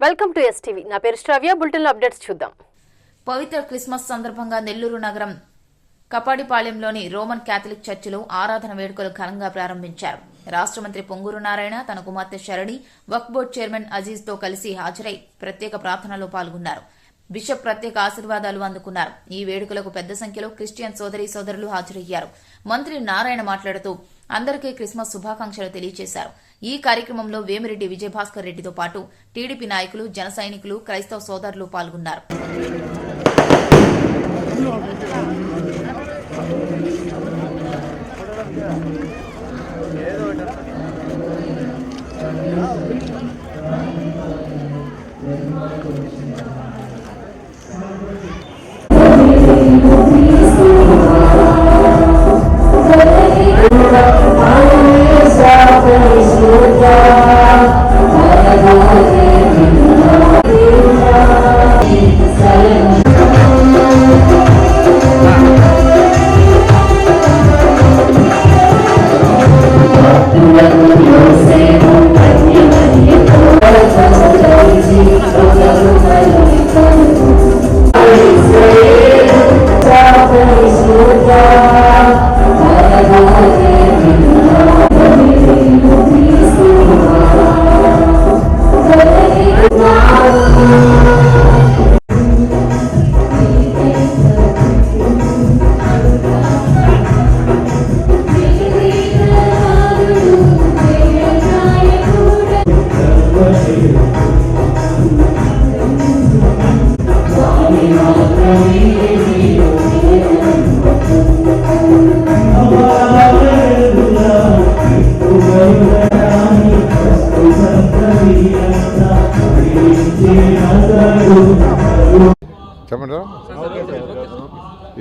Welcome to STV. నా పేరు శ్రావ్య. Bulletin updates చూద్దాం. పవిత్ర క్రిస్మస్ సందర్భంగా నెల్లూరు నగరం కపాడిపాళెంలోని రోమన్ క్యాథలిక్ చర్చిలో ఆరాధన వేడుకలు ఘనంగా ప్రారంభించారు. రాష్ట్ర మంత్రి పొంగూరు నారాయణ, తన కుమార్తె శరణి, వక్ఫ్ బోర్డు చైర్మన్ అజీజ్ తో కలిసి హాజరై ప్రత్యేక ప్రార్థనలో పాల్గొన్నారు. బిషప్ ప్రత్యేక ఆశీర్వాదాలు అందుకున్నారు. ఈ వేడుకలకు పెద్ద సంఖ్యలో క్రిస్టియన్ సోదరీ సోదరులు హాజరయ్యారు. మంత్రి నారాయణ మాట్లాడుతూ అందరికీ క్రిస్మస్ శుభాకాంక్షలు తెలియజేశారు. ఈ కార్యక్రమంలో వేమిరెడ్డి విజయభాస్కర్ రెడ్డితో పాటు టీడీపీ నాయకులు, జన సైనికులు, క్రైస్తవ సోదరులు పాల్గొన్నారు.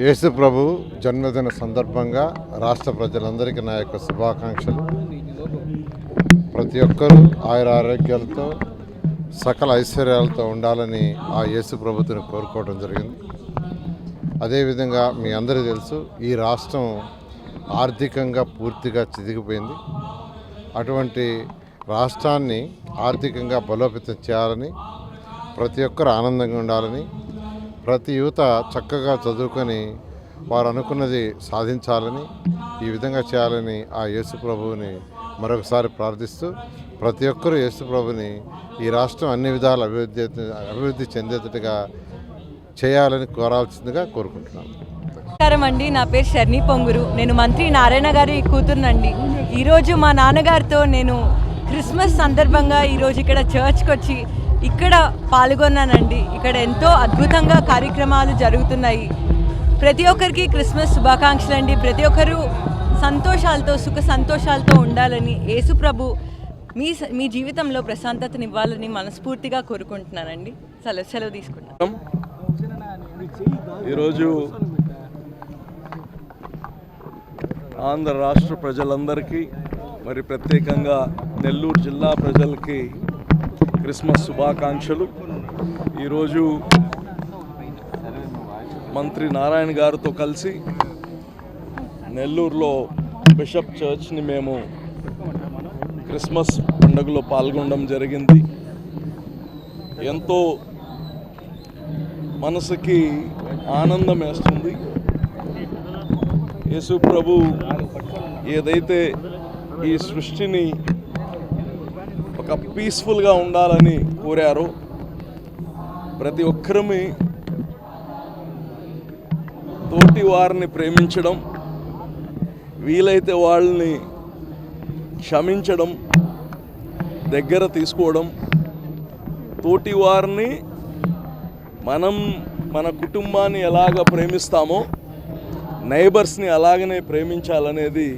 యేసు ప్రభు జన్మదిన సందర్భంగా రాష్ట్ర ప్రజలందరికీ నా యొక్క శుభాకాంక్షలు. ప్రతి ఒక్కరూ ఆయుర ఆరోగ్యాలతో సకల ఐశ్వర్యాలతో ఉండాలని ఆ యేసు ప్రభుత్వం కోరుకోవడం జరిగింది. అదేవిధంగా మీ అందరికీ తెలుసు, ఈ రాష్ట్రం ఆర్థికంగా పూర్తిగా చిదిగిపోయింది. అటువంటి రాష్ట్రాన్ని ఆర్థికంగా బలోపేతం చేయాలని, ప్రతి ఒక్కరు ఆనందంగా ఉండాలని, ప్రతి యువత చక్కగా చదువుకొని వారు అనుకున్నది సాధించాలని, ఈ విధంగా చేయాలని ఆ యేసు ప్రభువుని మరొకసారి ప్రార్థిస్తూ, ప్రతి ఒక్కరూ యేసు ప్రభుని ఈ రాష్ట్రం అన్ని విధాల అభివృద్ధి చెందేటట్టుగా చేయాలని కోరాల్సిందిగా కోరుకుంటున్నాను. నమస్కారం అండి, నా పేరు శరణి పొంగూరు. నేను మంత్రి నారాయణ గారి కూతురునండి. ఈరోజు మా నాన్నగారితో నేను క్రిస్మస్ సందర్భంగా ఈరోజు ఇక్కడ చర్చ్కి వచ్చి ఇక్కడ పాల్గొన్నానండి. ఇక్కడ ఎంతో అద్భుతంగా కార్యక్రమాలు జరుగుతున్నాయి. ప్రతి ఒక్కరికి క్రిస్మస్ శుభాకాంక్షలు అండి. ప్రతి ఒక్కరూ సంతోషాలతో, సుఖ సంతోషాలతో ఉండాలని, యేసు ప్రభు మీ జీవితంలో ప్రశాంతతనివ్వాలని మనస్ఫూర్తిగా కోరుకుంటున్నానండి. సెలవు తీసుకుంటాం. ఈరోజు ఆంధ్ర రాష్ట్ర ప్రజలందరికీ, మరి ప్రత్యేకంగా నెల్లూరు జిల్లా ప్రజలకి క్రిస్మస్ శుభాకాంక్షలు. ఈరోజు మంత్రి నారాయణ గారితో కలిసి నెల్లూరులో బిషప్ చర్చ్ని మేము క్రిస్మస్ పండుగలో పాల్గొనడం జరిగింది. ఎంతో మనసుకి ఆనందం వేస్తుంది. యేసు ప్రభు ఏదైతే ఈ సృష్టిని ఒక పీస్ఫుల్గా ఉండాలని కోరారో, ప్రతి ఒక్కరిని తోటి వారిని ప్రేమించడం, వీలైతే వాళ్ళని క్షమించడం, దగ్గర తీసుకోవడం, తోటి వారిని మన కుటుంబాన్ని ఎలాగ ప్రేమిస్తామో నైబర్స్ని అలాగనే ప్రేమించాలనేది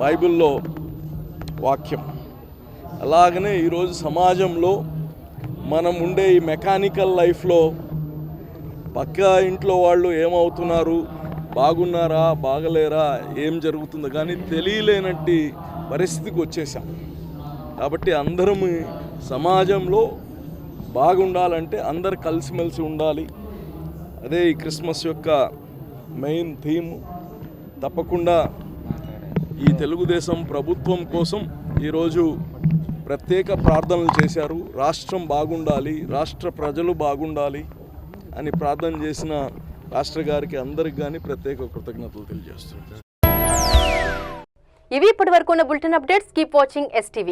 బైబిల్లో వాక్యం. అలాగనే ఈరోజు సమాజంలో మనం ఉండే ఈ మెకానికల్ లైఫ్లో పక్క ఇంట్లో వాళ్ళు ఏమవుతున్నారు, బాగున్నారా, బాగలేరా, ఏం జరుగుతుందో కానీ తెలియలేనట్టి పరిస్థితికి వచ్చేసాం. కాబట్టి అందరం సమాజంలో బాగుండాలంటే అందరు కలిసిమెలిసి ఉండాలి. అదే ఈ క్రిస్మస్ యొక్క మెయిన్ థీమ్. తప్పకుండా ఈ తెలుగుదేశం ప్రభుత్వం కోసం ఈరోజు ప్రత్యేక ప్రార్థనలు చేశారు. రాష్ట్రం బాగుండాలి, రాష్ట్ర ప్రజలు బాగుండాలి అని ప్రార్థన చేసిన రాష్ట్ర గారికి అందరికి కానీ ప్రత్యేక కృతజ్ఞతలు తెలియజేస్తున్నాను. ఇవి ఇప్పటి వరకు ఉన్న bulletin updates. Keep watching STV.